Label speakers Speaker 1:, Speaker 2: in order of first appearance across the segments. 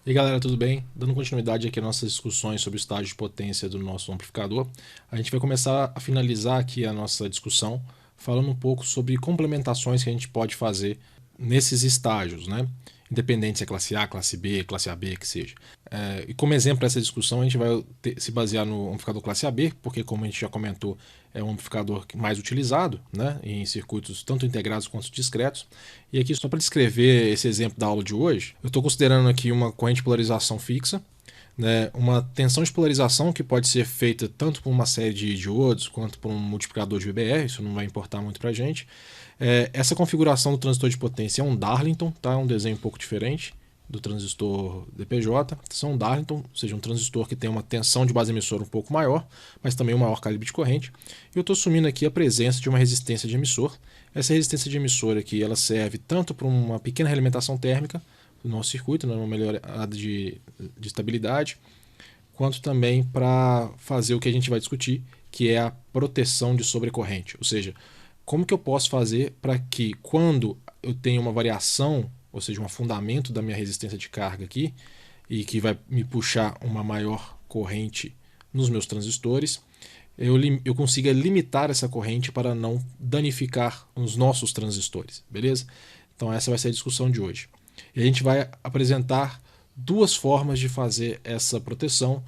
Speaker 1: E aí galera, tudo bem? Dando continuidade aqui às nossas discussões sobre o estágio de potência do nosso amplificador, a gente vai começar a finalizar aqui a nossa discussão falando um pouco sobre complementações que a gente pode fazer nesses estágios, né? Independente se é classe A, classe B, classe AB, que seja. E como exemplo dessa discussão, a gente vai se basear no amplificador classe AB, porque como a gente já comentou, é um amplificador mais utilizado, né, em circuitos tanto integrados quanto discretos. E aqui, só para descrever esse exemplo da aula de hoje, eu estou considerando aqui uma corrente de polarização fixa, né, uma tensão de polarização que pode ser feita tanto por uma série de diodos quanto por um multiplicador de VBR, isso não vai importar muito para a gente. Essa configuração do transistor de potência é um Darlington, tá? É um desenho um pouco diferente do transistor DPJ. São um Darlington, ou seja, um transistor que tem uma tensão de base emissora um pouco maior, mas também um maior calibre de corrente. E eu estou assumindo aqui a presença de uma resistência de emissor. Essa resistência de emissor aqui, ela serve tanto para uma pequena realimentação térmica do nosso circuito, né, uma melhorada de estabilidade, quanto também para fazer o que a gente vai discutir, que é a proteção de sobrecorrente. Ou seja, como que eu posso fazer para que quando eu tenho uma variação, ou seja, um afundamento da minha resistência de carga aqui, e que vai me puxar uma maior corrente nos meus transistores, eu consiga limitar essa corrente para não danificar os nossos transistores, beleza? Então essa vai ser a discussão de hoje. E a gente vai apresentar duas formas de fazer essa proteção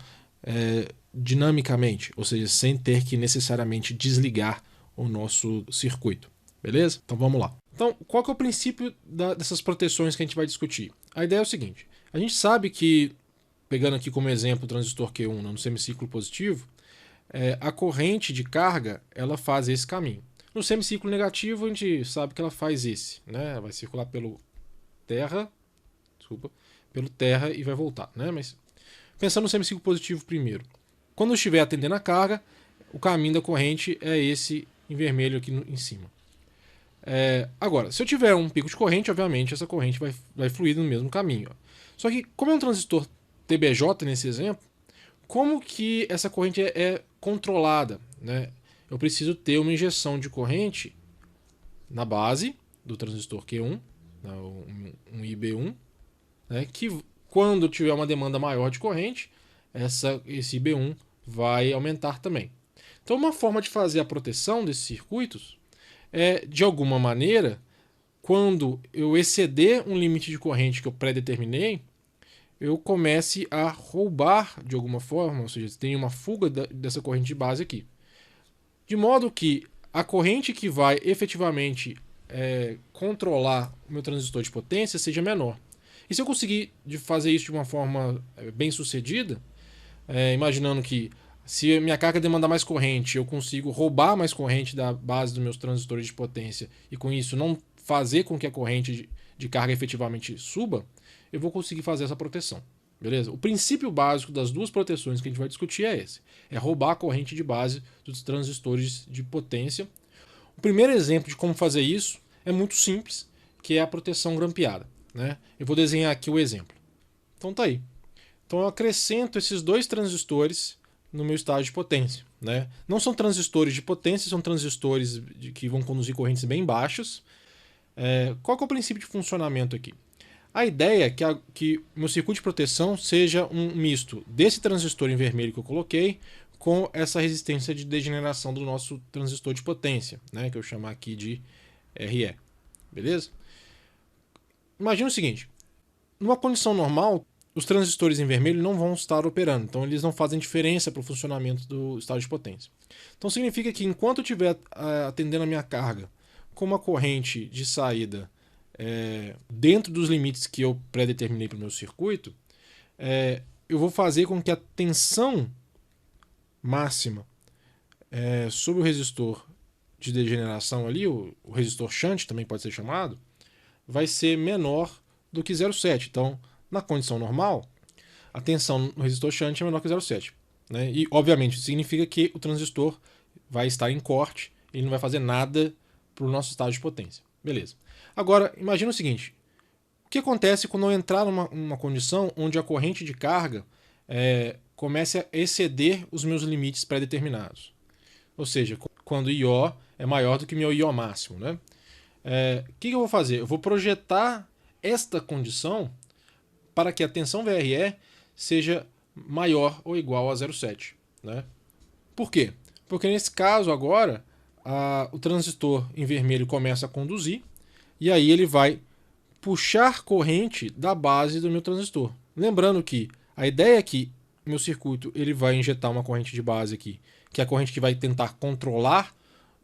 Speaker 1: dinamicamente, ou seja, sem ter que necessariamente desligar o nosso circuito, beleza? Então vamos lá. Então, qual que é o princípio dessas proteções que a gente vai discutir? A ideia é o seguinte, a gente sabe que, pegando aqui como exemplo o transistor Q1 no semiciclo positivo, a corrente de carga ela faz esse caminho. No semiciclo negativo a gente sabe que ela faz esse, né? Vai circular pelo terra e vai voltar, né? Mas pensando no semiciclo positivo primeiro, quando eu estiver atendendo a carga, o caminho da corrente é esse em vermelho aqui em cima. Agora, se eu tiver um pico de corrente, obviamente essa corrente vai fluir no mesmo caminho. Ó. Só que, como é um transistor TBJ nesse exemplo, como que essa corrente é controlada? Né? Eu preciso ter uma injeção de corrente na base do transistor Q1, né, um IB1, né, que quando tiver uma demanda maior de corrente, esse IB1 vai aumentar também. Então, uma forma de fazer a proteção desses circuitos é, de alguma maneira, quando eu exceder um limite de corrente que eu pré-determinei, eu comece a roubar de alguma forma, ou seja, tem uma fuga dessa corrente de base aqui. De modo que a corrente que vai efetivamente controlar o meu transistor de potência seja menor. E se eu conseguir fazer isso de uma forma bem sucedida, imaginando que se minha carga demandar mais corrente, eu consigo roubar mais corrente da base dos meus transistores de potência e com isso não fazer com que a corrente de carga efetivamente suba, eu vou conseguir fazer essa proteção. Beleza? O princípio básico das duas proteções que a gente vai discutir é esse. É roubar a corrente de base dos transistores de potência. O primeiro exemplo de como fazer isso é muito simples, que é a proteção grampeada. Né? Eu vou desenhar aqui o exemplo. Então tá aí. Então eu acrescento esses dois transistores no meu estágio de potência. Né? Não são transistores de potência, são transistores que vão conduzir correntes bem baixas. Qual que é o princípio de funcionamento aqui? A ideia é que o meu circuito de proteção seja um misto desse transistor em vermelho que eu coloquei com essa resistência de degeneração do nosso transistor de potência, né, que eu chamar aqui de RE. Beleza? Imagina o seguinte, numa condição normal, os transistores em vermelho não vão estar operando, então eles não fazem diferença para o funcionamento do estágio de potência. Então significa que enquanto eu estiver atendendo a minha carga com uma corrente de saída dentro dos limites que eu pré-determinei para o meu circuito, eu vou fazer com que a tensão máxima sobre o resistor de degeneração ali, o resistor shunt também pode ser chamado, vai ser menor do que 0,7. Então, na condição normal, a tensão no resistor shunt é menor que 0,7. Né? E, obviamente, isso significa que o transistor vai estar em corte, ele não vai fazer nada para o nosso estágio de potência. Beleza. Agora, imagina o seguinte, o que acontece quando eu entrar numa condição onde a corrente de carga comece a exceder os meus limites pré-determinados? Ou seja, quando o IO é maior do que meu IO máximo. O que eu vou fazer? Eu vou projetar esta condição para que a tensão VRE seja maior ou igual a 0,7. Né? Por quê? Porque nesse caso agora o transistor em vermelho começa a conduzir e aí ele vai puxar corrente da base do meu transistor. Lembrando que a ideia é que meu circuito ele vai injetar uma corrente de base aqui, que é a corrente que vai tentar controlar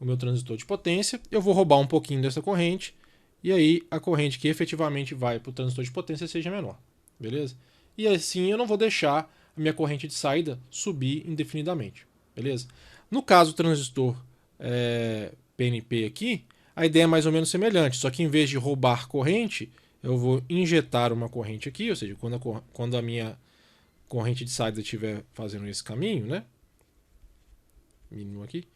Speaker 1: o meu transistor de potência. Eu vou roubar um pouquinho dessa corrente e aí a corrente que efetivamente vai para o transistor de potência seja menor. Beleza? E assim eu não vou deixar a minha corrente de saída subir indefinidamente. Beleza? No caso do transistor PNP aqui, a ideia é mais ou menos semelhante, só que em vez de roubar corrente, eu vou injetar uma corrente aqui, ou seja, quando a minha corrente de saída estiver fazendo esse caminho, né? Mínimo aqui.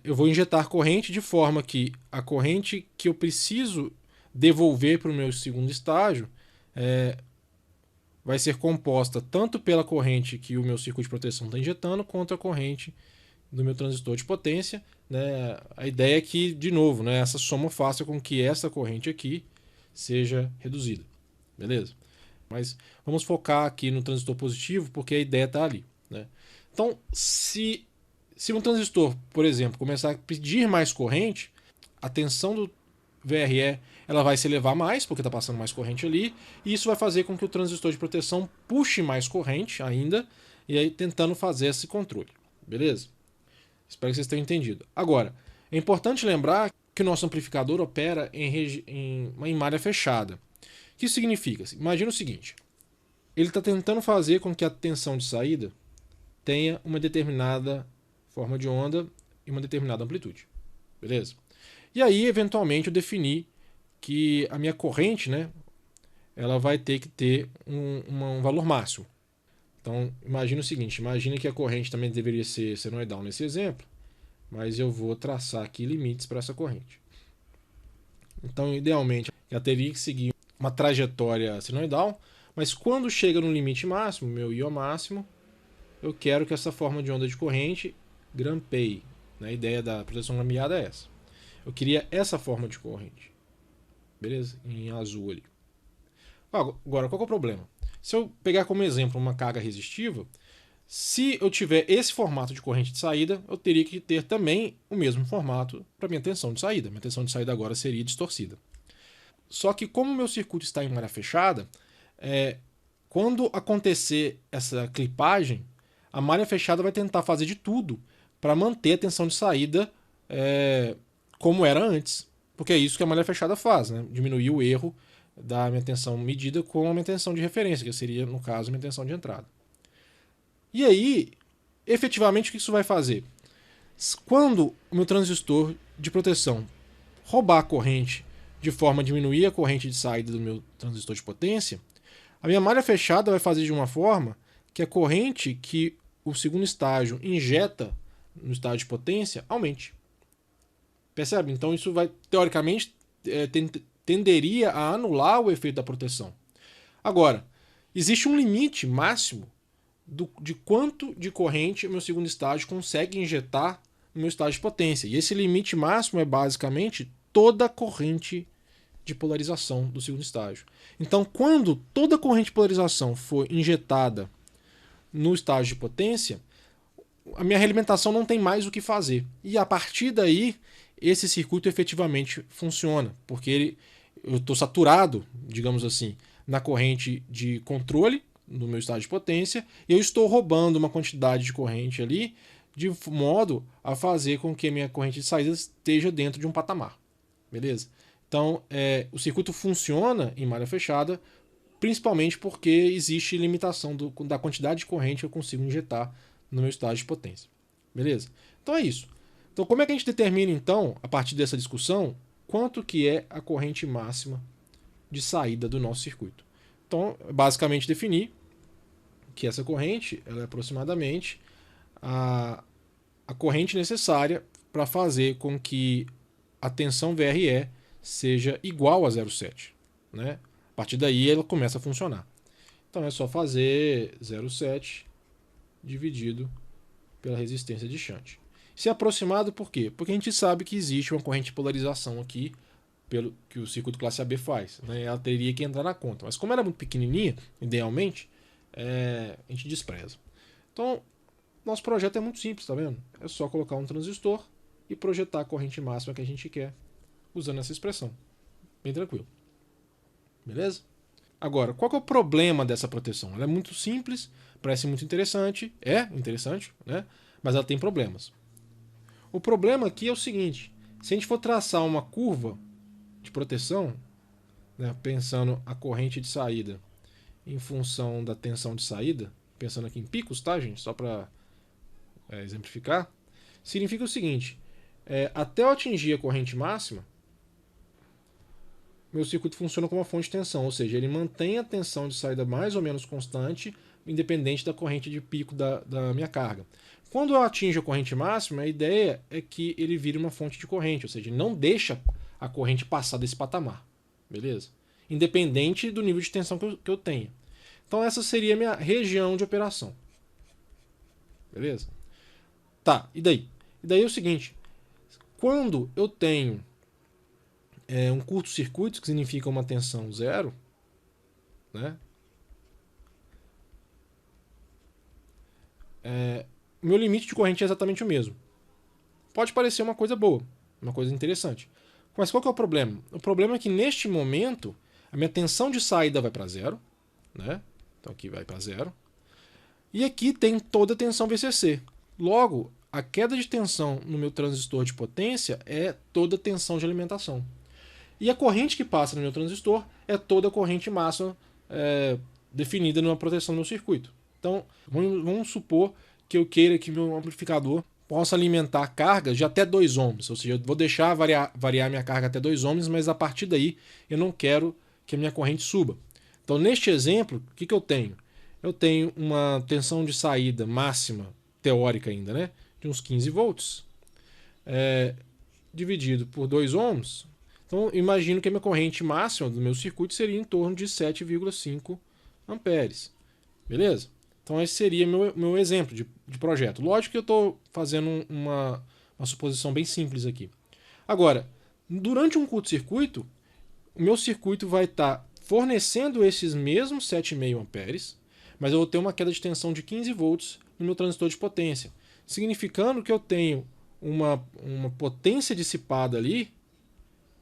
Speaker 1: Eu vou injetar corrente de forma que a corrente que eu preciso devolver para o meu segundo estágio vai ser composta tanto pela corrente que o meu circuito de proteção está injetando, quanto a corrente do meu transistor de potência. Né? A ideia é que, de novo, né, essa soma faça com que essa corrente aqui seja reduzida. Beleza? Mas vamos focar aqui no transistor positivo, porque a ideia está ali. Né? Então, se um transistor, por exemplo, começar a pedir mais corrente, a tensão do VRE ela vai se elevar mais, porque está passando mais corrente ali, e isso vai fazer com que o transistor de proteção puxe mais corrente ainda, e aí tentando fazer esse controle. Beleza? Espero que vocês tenham entendido. Agora, é importante lembrar que o nosso amplificador opera em malha fechada. O que isso significa? Imagina o seguinte, ele está tentando fazer com que a tensão de saída tenha uma determinada forma de onda e uma determinada amplitude. Beleza? E aí, eventualmente, eu defini que a minha corrente, né, ela vai ter que ter um valor máximo. Então, imagina o seguinte, imagina que a corrente também deveria ser senoidal nesse exemplo, mas eu vou traçar aqui limites para essa corrente. Então, idealmente, ela teria que seguir uma trajetória senoidal, mas quando chega no limite máximo, meu I máximo, eu quero que essa forma de onda de corrente grampeie. A ideia da proteção grampeada é essa. Eu queria essa forma de corrente. Beleza? Em azul ali. Agora, qual que é o problema? Se eu pegar como exemplo uma carga resistiva, se eu tiver esse formato de corrente de saída, eu teria que ter também o mesmo formato para minha tensão de saída. Minha tensão de saída agora seria distorcida. Só que como o meu circuito está em malha fechada, quando acontecer essa clipagem, a malha fechada vai tentar fazer de tudo para manter a tensão de saída como era antes. Porque é isso que a malha fechada faz, né? Diminuir o erro da minha tensão medida com a minha tensão de referência, que seria, no caso, a minha tensão de entrada. E aí, efetivamente, o que isso vai fazer? Quando o meu transistor de proteção roubar a corrente de forma a diminuir a corrente de saída do meu transistor de potência, a minha malha fechada vai fazer de uma forma que a corrente que o segundo estágio injeta no estágio de potência aumente. Percebe? Então isso vai, teoricamente, tenderia a anular o efeito da proteção. Agora, existe um limite máximo de quanto de corrente o meu segundo estágio consegue injetar no meu estágio de potência. E esse limite máximo é basicamente toda a corrente de polarização do segundo estágio. Então, quando toda a corrente de polarização for injetada no estágio de potência, a minha realimentação não tem mais o que fazer. E a partir daí, esse circuito efetivamente funciona, porque eu estou saturado, digamos assim, na corrente de controle do meu estágio de potência, e eu estou roubando uma quantidade de corrente ali, de modo a fazer com que a minha corrente de saída esteja dentro de um patamar. Beleza? Então, o circuito funciona em malha fechada, principalmente porque existe limitação da quantidade de corrente que eu consigo injetar no meu estágio de potência. Beleza? Então é isso. Então, como é que a gente determina, então, a partir dessa discussão, quanto que é a corrente máxima de saída do nosso circuito? Então, basicamente definir que essa corrente ela é aproximadamente a corrente necessária para fazer com que a tensão VRE seja igual a 0,7. Né? A partir daí ela começa a funcionar. Então é só fazer 0,7 dividido pela resistência de shunt. Se é aproximado por quê? Porque a gente sabe que existe uma corrente de polarização aqui pelo que o circuito classe AB faz, né? Ela teria que entrar na conta. Mas como ela é muito pequenininha, idealmente, a gente despreza. Então, nosso projeto é muito simples, tá vendo? É só colocar um transistor e projetar a corrente máxima que a gente quer usando essa expressão. Bem tranquilo. Beleza? Agora, qual que é o problema dessa proteção? Ela é muito simples, parece muito interessante, né? Mas ela tem problemas. O problema aqui é o seguinte: se a gente for traçar uma curva de proteção, né, pensando a corrente de saída em função da tensão de saída, pensando aqui em picos, tá, gente? Só para exemplificar, significa o seguinte: até eu atingir a corrente máxima, meu circuito funciona como uma fonte de tensão, ou seja, ele mantém a tensão de saída mais ou menos constante, independente da corrente de pico da minha carga. Quando eu atinjo a corrente máxima, a ideia é que ele vire uma fonte de corrente, ou seja, ele não deixa a corrente passar desse patamar, beleza? Independente do nível de tensão que eu tenha. Então essa seria a minha região de operação. Beleza? Tá, e daí? E daí é o seguinte: quando eu tenho um curto-circuito, que significa uma tensão zero, né? O meu limite de corrente é exatamente o mesmo. Pode parecer uma coisa boa, uma coisa interessante. Mas qual que é o problema? O problema é que neste momento a minha tensão de saída vai para zero, né? Então aqui vai para zero. E aqui tem toda a tensão VCC. Logo, a queda de tensão no meu transistor de potência é toda a tensão de alimentação. E a corrente que passa no meu transistor é toda a corrente máxima definida numa proteção do meu circuito. Então, vamos supor que eu queira que meu amplificador possa alimentar cargas de até 2 ohms. Ou seja, eu vou deixar variar minha carga até 2 ohms, mas a partir daí eu não quero que a minha corrente suba. Então, neste exemplo, o que eu tenho? Eu tenho uma tensão de saída máxima, teórica ainda, né, de uns 15 volts, dividido por 2 ohms. Então, imagino que a minha corrente máxima do meu circuito seria em torno de 7,5 amperes. Beleza? Então, esse seria meu exemplo de projeto. Lógico que eu estou fazendo uma suposição bem simples aqui. Agora, durante um curto-circuito, o meu circuito vai estar fornecendo esses mesmos 7,5 amperes, mas eu vou ter uma queda de tensão de 15 volts no meu transistor de potência, significando que eu tenho uma potência dissipada ali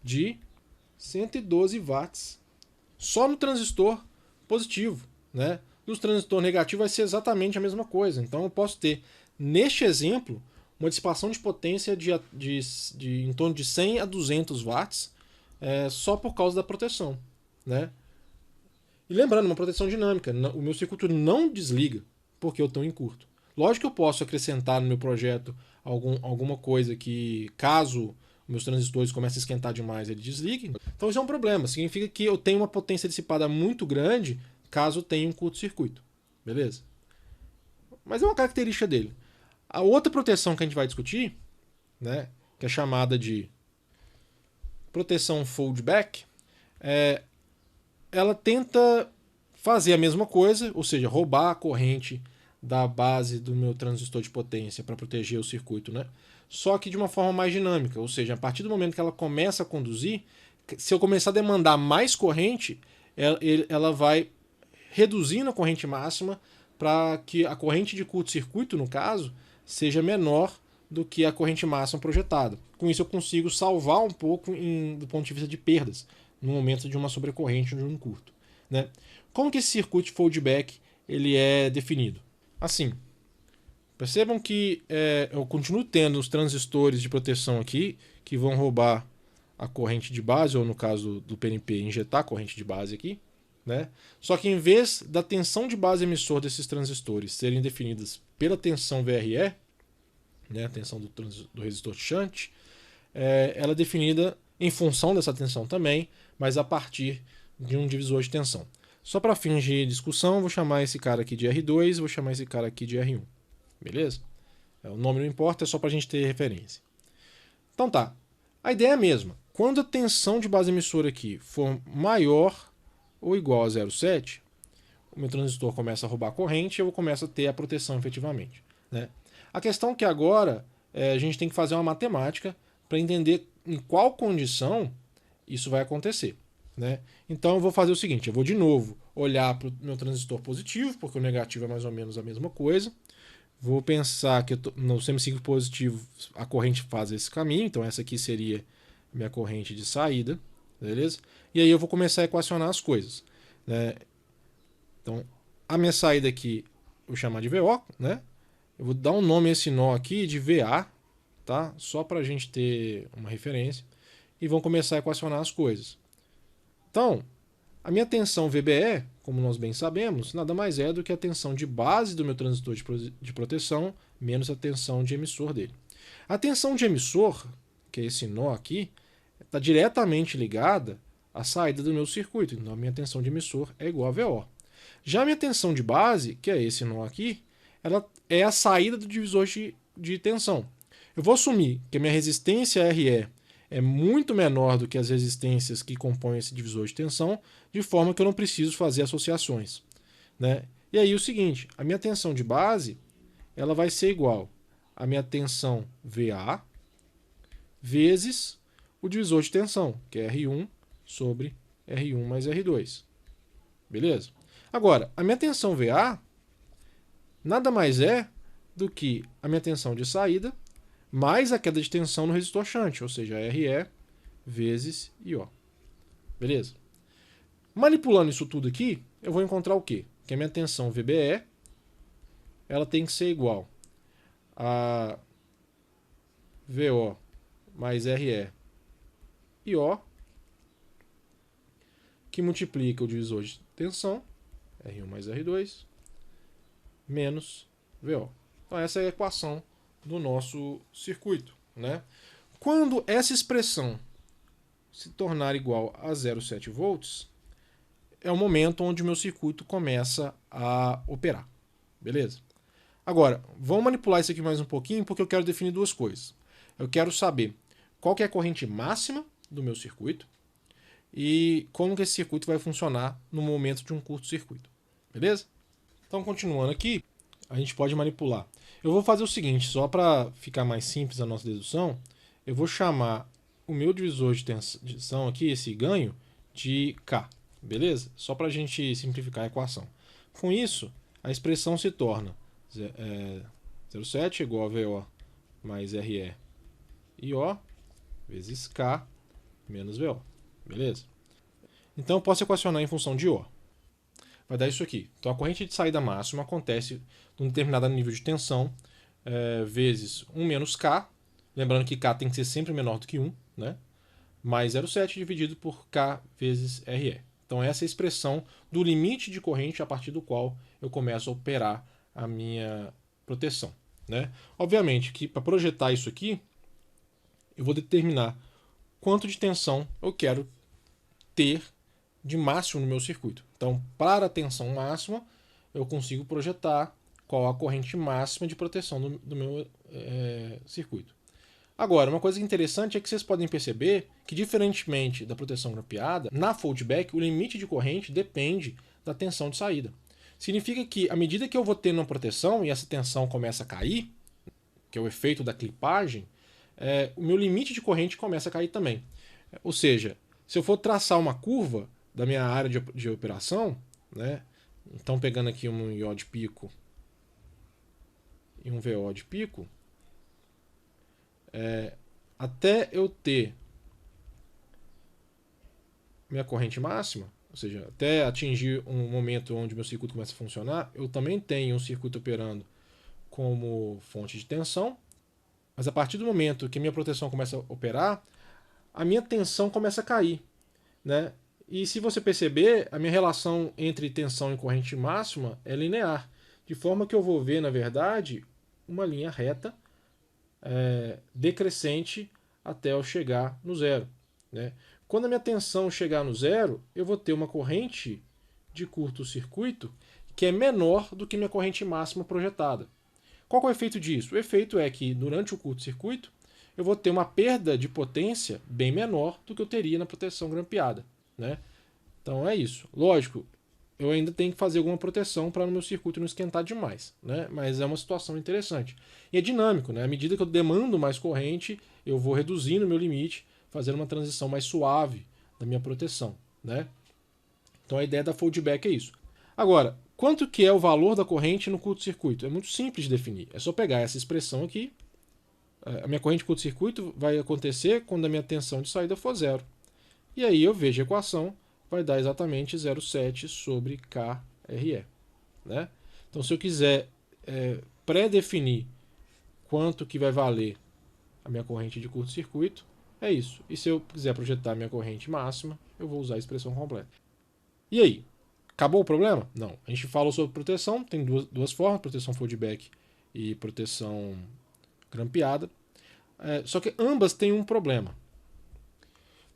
Speaker 1: de 112 watts só no transistor positivo, né? No transistor negativo vai ser exatamente a mesma coisa. Então eu posso ter, neste exemplo, uma dissipação de potência de em torno de 100 a 200 watts só por causa da proteção, né? E lembrando, uma proteção dinâmica, o meu circuito não desliga porque eu estou em curto. Lógico que eu posso acrescentar no meu projeto alguma coisa que, caso meus transistores comecem a esquentar demais, ele desligue. Então isso é um problema, significa que eu tenho uma potência dissipada muito grande caso tenha um curto-circuito. Beleza? Mas é uma característica dele. A outra proteção que a gente vai discutir, né, que é chamada de proteção foldback, ela tenta fazer a mesma coisa, ou seja, roubar a corrente da base do meu transistor de potência para proteger o circuito, né? Só que de uma forma mais dinâmica, ou seja, a partir do momento que ela começa a conduzir, se eu começar a demandar mais corrente, ela vai reduzindo a corrente máxima para que a corrente de curto-circuito, no caso, seja menor do que a corrente máxima projetada. Com isso eu consigo salvar um pouco do ponto de vista de perdas, no momento de uma sobrecorrente ou de um curto, né? Como que esse circuito foldback ele é definido? Assim, percebam que eu continuo tendo os transistores de proteção aqui, que vão roubar a corrente de base, ou no caso do PNP, injetar a corrente de base aqui, né? Só que em vez da tensão de base emissor desses transistores serem definidas pela tensão VRE, né, a tensão do resistor shunt, ela é definida em função dessa tensão também, mas a partir de um divisor de tensão. Só para fins de discussão, vou chamar esse cara aqui de R2, vou chamar esse cara aqui de R1. Beleza? O nome não importa, é só para a gente ter referência. Então tá, a ideia é a mesma. Quando a tensão de base emissora aqui for maior ou igual a 0,7, o meu transistor começa a roubar a corrente e eu começo a ter a proteção efetivamente, né? A questão é que agora a gente tem que fazer uma matemática para entender em qual condição isso vai acontecer, né? Então eu vou fazer o seguinte, eu vou de novo olhar para o meu transistor positivo, porque o negativo é mais ou menos a mesma coisa. Vou pensar que no semiciclo positivo a corrente faz esse caminho, então essa aqui seria minha corrente de saída, beleza? E aí eu vou começar a equacionar as coisas, né? Então, a minha saída aqui eu vou chamar de VO, né? Eu vou dar um nome a esse nó aqui de VA, tá? Só para a gente ter uma referência. E vão começar a equacionar as coisas. Então, a minha tensão VBE, como nós bem sabemos, nada mais é do que a tensão de base do meu transistor de proteção menos a tensão de emissor dele. A tensão de emissor, que é esse nó aqui, está diretamente ligada à saída do meu circuito. Então, a minha tensão de emissor é igual a VO. Já a minha tensão de base, que é esse nó aqui, ela é a saída do divisor de tensão. Eu vou assumir que a minha resistência RE é muito menor do que as resistências que compõem esse divisor de tensão, de forma que eu não preciso fazer associações, né? E aí o seguinte, a minha tensão de base ela vai ser igual à minha tensão VA vezes o divisor de tensão, que é R1 sobre R1 mais R2. Beleza? Agora, a minha tensão VA nada mais é do que a minha tensão de saída mais a queda de tensão no resistor shunt, ou seja, RE vezes IO. Beleza? Manipulando isso tudo aqui, eu vou encontrar o quê? Que a minha tensão VBE ela tem que ser igual a VO mais RE IO, que multiplica o divisor de tensão, R1 mais R2, menos VO. Então essa é a equação do nosso circuito, né? Quando essa expressão se tornar igual a 0,7 volts, é o momento onde o meu circuito começa a operar. Beleza? Agora, vamos manipular isso aqui mais um pouquinho, porque eu quero definir duas coisas. Eu quero saber qual que é a corrente máxima do meu circuito e como que esse circuito vai funcionar no momento de um curto-circuito. Beleza? Então, continuando aqui, a gente pode manipular. Eu vou fazer o seguinte, só para ficar mais simples a nossa dedução, eu vou chamar o meu divisor de tensão aqui, esse ganho, de K. Beleza? Só para a gente simplificar a equação. Com isso, a expressão se torna 0,7 igual a VO mais RE IO vezes K menos VO. Beleza? Então eu posso equacionar em função de O. Vai dar isso aqui. Então a corrente de saída máxima acontece num determinado nível de tensão vezes 1 menos K. Lembrando que K tem que ser sempre menor do que 1, né? Mais 0,7 dividido por K vezes RE. Então essa é a expressão do limite de corrente a partir do qual eu começo a operar a minha proteção, né? Obviamente que para projetar isso aqui, eu vou determinar quanto de tensão eu quero ter de máximo no meu circuito. Então, para a tensão máxima, eu consigo projetar qual a corrente máxima de proteção do meu circuito. Agora, uma coisa interessante é que vocês podem perceber que, diferentemente da proteção grampeada, na foldback o limite de corrente depende da tensão de saída. Significa que, à medida que eu vou tendo uma proteção e essa tensão começa a cair, que é o efeito da clipagem, o meu limite de corrente começa a cair também. Ou seja, se eu for traçar uma curva da minha área de operação, né, então pegando aqui um IO de pico e um VO de pico, até eu ter minha corrente máxima, ou seja, até atingir um momento onde meu circuito começa a funcionar, eu também tenho um circuito operando como fonte de tensão, mas a partir do momento que minha proteção começa a operar, a minha tensão começa a cair, né? E se você perceber, a minha relação entre tensão e corrente máxima é linear, de forma que eu vou ver, na verdade, uma linha reta decrescente até eu chegar no zero, né? Quando a minha tensão chegar no zero, eu vou ter uma corrente de curto-circuito que é menor do que minha corrente máxima projetada. Qual é o efeito disso? O efeito é que, durante o curto-circuito, eu vou ter uma perda de potência bem menor do que eu teria na proteção grampeada, né? Então é isso. Lógico, eu ainda tenho que fazer alguma proteção para o meu circuito não esquentar demais, né? Mas é uma situação interessante. E é dinâmico, né? À medida que eu demando mais corrente, eu vou reduzindo o meu limite, fazendo uma transição mais suave da minha proteção, né? Então a ideia da foldback é isso. Agora, quanto que é o valor da corrente no curto-circuito? É muito simples de definir. É só pegar essa expressão aqui. A minha corrente de curto-circuito vai acontecer quando a minha tensão de saída for zero. E aí eu vejo a equação, vai dar exatamente 0,7 sobre KRE. Né? Então se eu quiser pré-definir quanto que vai valer a minha corrente de curto-circuito, é isso. E se eu quiser projetar a minha corrente máxima, eu vou usar a expressão completa. E aí? Acabou o problema? Não. A gente falou sobre proteção, tem duas formas, proteção foldback e proteção grampeada. Só que ambas têm um problema.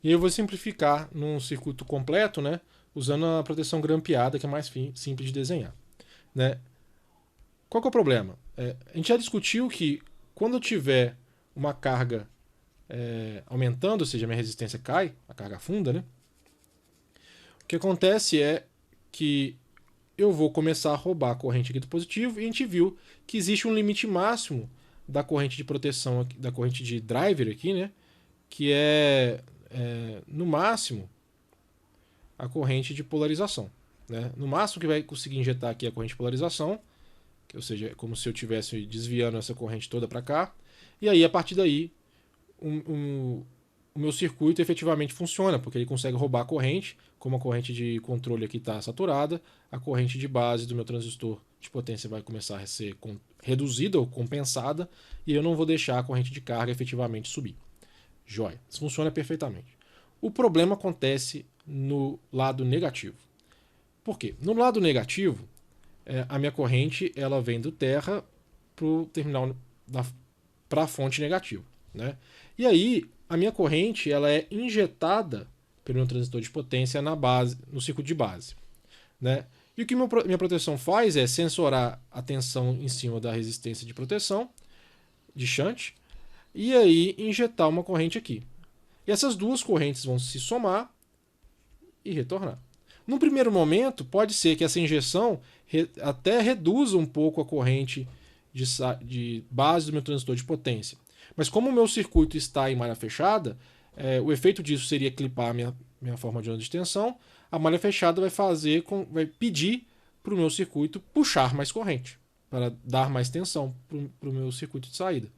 Speaker 1: E eu vou simplificar num circuito completo, né, usando a proteção grampeada, que é mais simples de desenhar. Né? Qual que é o problema? A gente já discutiu que quando eu tiver uma carga aumentando, ou seja, a minha resistência cai, a carga afunda, né? O que acontece é que eu vou começar a roubar a corrente aqui do positivo e a gente viu que existe um limite máximo da corrente de proteção, da corrente de driver aqui, né? Que no máximo, a corrente de polarização. Né? No máximo que vai conseguir injetar aqui a corrente de polarização, ou seja, é como se eu estivesse desviando essa corrente toda para cá, e aí a partir daí o meu circuito efetivamente funciona, porque ele consegue roubar a corrente, como a corrente de controle aqui está saturada, a corrente de base do meu transistor de potência vai começar a ser reduzida ou compensada, e eu não vou deixar a corrente de carga efetivamente subir. Joia, isso funciona perfeitamente. O problema acontece no lado negativo. Por quê? No lado negativo, a minha corrente ela vem do terra para o terminal, para a fonte negativa. Né? E aí, a minha corrente ela é injetada pelo meu transistor de potência na base, no circuito de base. Né? E o que minha proteção faz é sensorar a tensão em cima da resistência de proteção, de shunt, e aí injetar uma corrente aqui. E essas duas correntes vão se somar e retornar. No primeiro momento, pode ser que essa injeção até reduza um pouco a corrente de base do meu transistor de potência. Mas como o meu circuito está em malha fechada, o efeito disso seria clipar a minha forma de onda de tensão. A malha fechada vai pedir para o meu circuito puxar mais corrente, para dar mais tensão para o meu circuito de saída.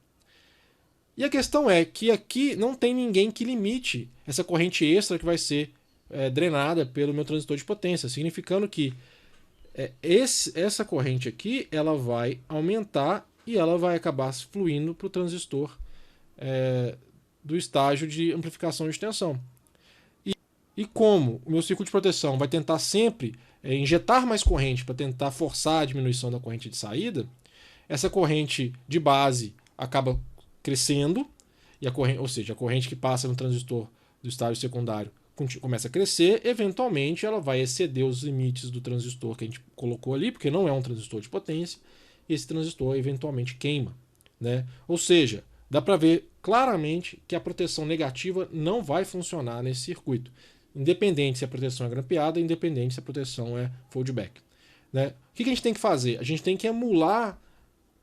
Speaker 1: E a questão é que aqui não tem ninguém que limite essa corrente extra que vai ser drenada pelo meu transistor de potência, significando que essa corrente aqui ela vai aumentar e ela vai acabar fluindo para o transistor do estágio de amplificação de tensão. E como o meu circuito de proteção vai tentar sempre injetar mais corrente para tentar forçar a diminuição da corrente de saída, essa corrente de base acaba crescendo, ou seja, a corrente que passa no transistor do estágio secundário começa a crescer, eventualmente ela vai exceder os limites do transistor que a gente colocou ali, porque não é um transistor de potência, e esse transistor eventualmente queima. Né? Ou seja, dá para ver claramente que a proteção negativa não vai funcionar nesse circuito, independente se a proteção é grampeada, independente se a proteção é foldback. Né? O que a gente tem que fazer? A gente tem que emular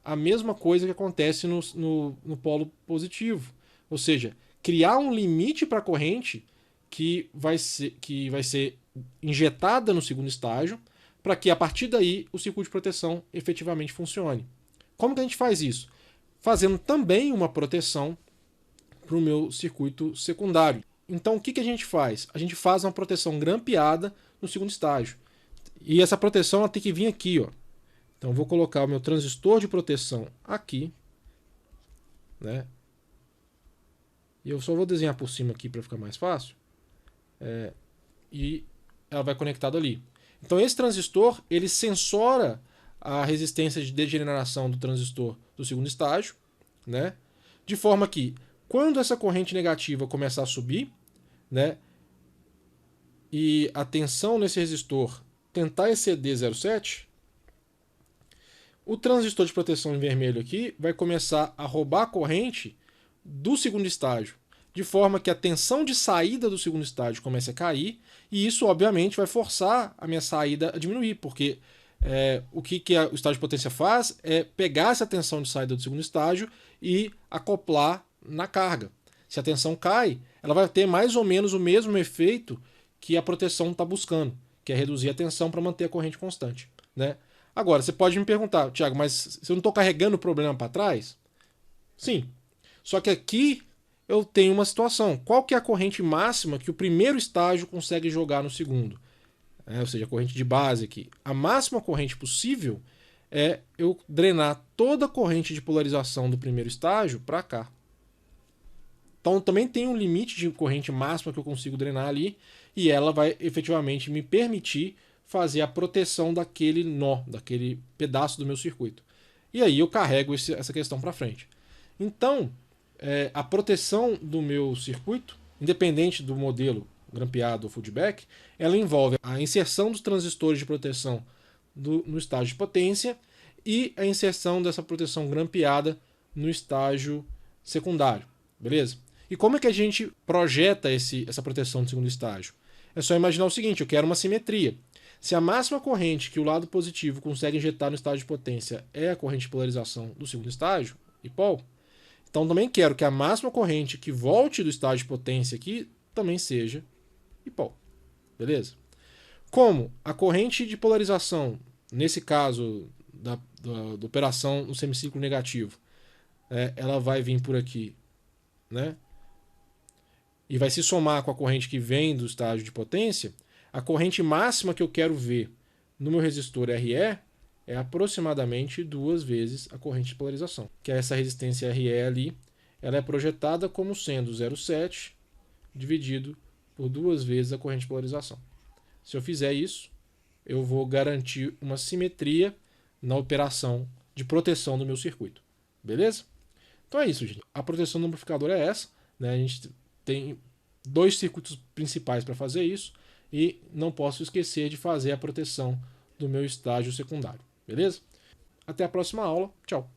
Speaker 1: a mesma coisa que acontece no polo positivo. Ou seja, criar um limite para a corrente que vai ser injetada no segundo estágio, para que a partir daí o circuito de proteção efetivamente funcione. Como que a gente faz isso? Fazendo também uma proteção para o meu circuito secundário. Então o que a gente faz? A gente faz uma proteção grampeada no segundo estágio. E essa proteção ela tem que vir aqui, ó. Então eu vou colocar o meu transistor de proteção aqui, né? E eu só vou desenhar por cima aqui para ficar mais fácil. E ela vai conectada ali. Então esse transistor ele sensora a resistência de degeneração do transistor do segundo estágio, né? De forma que quando essa corrente negativa começar a subir, né? E a tensão nesse resistor tentar exceder 0,7, o transistor de proteção em vermelho aqui vai começar a roubar a corrente do segundo estágio, de forma que a tensão de saída do segundo estágio comece a cair, e isso obviamente vai forçar a minha saída a diminuir, porque o que o estágio de potência faz é pegar essa tensão de saída do segundo estágio e acoplar na carga. Se a tensão cai, ela vai ter mais ou menos o mesmo efeito que a proteção está buscando, que é reduzir a tensão para manter a corrente constante, né? Agora, você pode me perguntar, Thiago, mas se eu não estou carregando o problema para trás? Sim. Só que aqui eu tenho uma situação. Qual que é a corrente máxima que o primeiro estágio consegue jogar no segundo? Ou seja, a corrente de base aqui. A máxima corrente possível é eu drenar toda a corrente de polarização do primeiro estágio para cá. Então também tem um limite de corrente máxima que eu consigo drenar ali, e ela vai efetivamente me permitir fazer a proteção daquele nó, daquele pedaço do meu circuito. E aí eu carrego essa questão para frente. Então, a proteção do meu circuito, independente do modelo grampeado ou feedback, ela envolve a inserção dos transistores de proteção no estágio de potência e a inserção dessa proteção grampeada no estágio secundário, beleza? E como é que a gente projeta essa proteção do segundo estágio? É só imaginar o seguinte, eu quero uma simetria. Se a máxima corrente que o lado positivo consegue injetar no estágio de potência é a corrente de polarização do segundo estágio, dipol, então também quero que a máxima corrente que volte do estágio de potência aqui também seja dipol. Beleza? Como a corrente de polarização, nesse caso da operação no semicírculo negativo, ela vai vir por aqui, né? E vai se somar com a corrente que vem do estágio de potência, a corrente máxima que eu quero ver no meu resistor RE é aproximadamente 2 vezes a corrente de polarização. Que é essa resistência RE ali, ela é projetada como sendo 0,7 dividido por 2 vezes a corrente de polarização. Se eu fizer isso, eu vou garantir uma simetria na operação de proteção do meu circuito. Beleza? Então é isso, gente. A proteção do amplificador é essa, né? A gente tem 2 circuitos principais para fazer isso e não posso esquecer de fazer a proteção do meu estágio secundário. Beleza? Até a próxima aula. Tchau.